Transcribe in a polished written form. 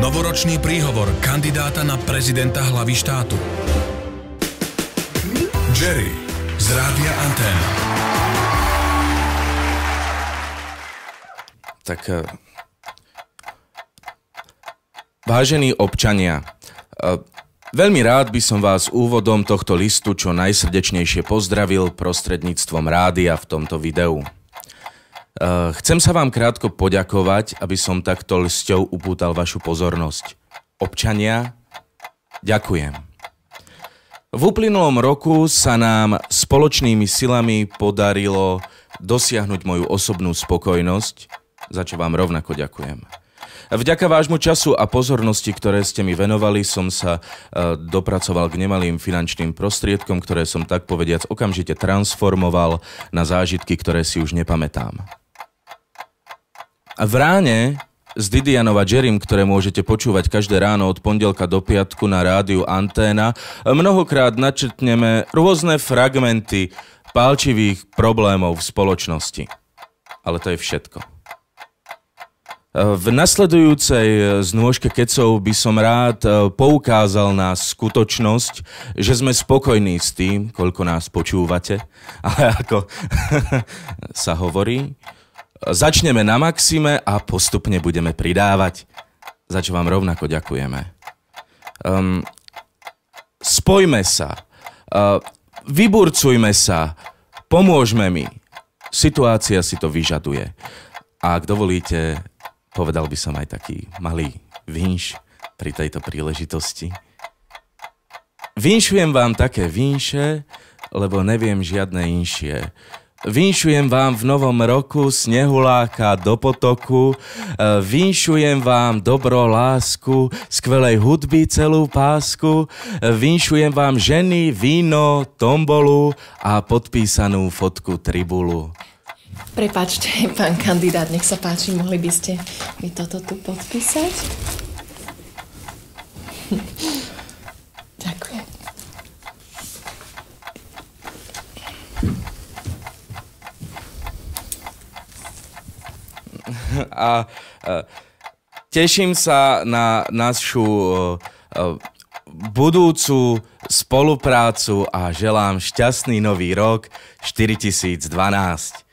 Novoročný príhovor kandidáta na prezidenta hlavy štátu. Jerry z Rádia Anténa. Tak, vážení občania, veľmi rád by som vás úvodom tohto listu čo najsrdečnejšie pozdravil prostredníctvom rádia v tomto videu. Chcem sa vám krátko poďakovať, aby som takto lsťou upútal vašu pozornosť. Občania, ďakujem. V uplynulom roku sa nám spoločnými silami podarilo dosiahnuť moju osobnú spokojnosť, za čo vám rovnako ďakujem. Vďaka vášmu času a pozornosti, ktoré ste mi venovali, som sa dopracoval k nemalým finančným prostriedkom, ktoré som tak povediac okamžite transformoval na zážitky, ktoré si už nepamätám. V ráne s Didianou a Jerrym, ktoré môžete počúvať každé ráno od pondelka do piatku na rádiu Anténa, mnohokrát načrtneme rôzne fragmenty pálčivých problémov v spoločnosti. Ale to je všetko. V nasledujúcej znôžke kecov by som rád poukázal na skutočnosť, že sme spokojní s tým, koľko nás počúvate, ale ako sa hovorí, začneme na maxime a postupne budeme pridávať, za čo vám rovnako ďakujeme. Spojme sa, vyburcujme sa, pomôžme mi. Situácia si to vyžaduje. A ak dovolíte, povedal by som aj taký malý vinš pri tejto príležitosti. Vinšujem vám také vinše, lebo neviem žiadne inšie. Vinšujem vám v novom roku snehuláka do potoku, vinšujem vám dobro, lásku, skvelej hudby celú pásku, vinšujem vám ženy, víno, tombolu a podpísanú fotku tribulu. Prepáčte, pán kandidát, nech sa páči, mohli by ste mi toto tu podpísať? Ďakujem. A teším sa na našu budúcu spoluprácu a želám šťastný nový rok 4012.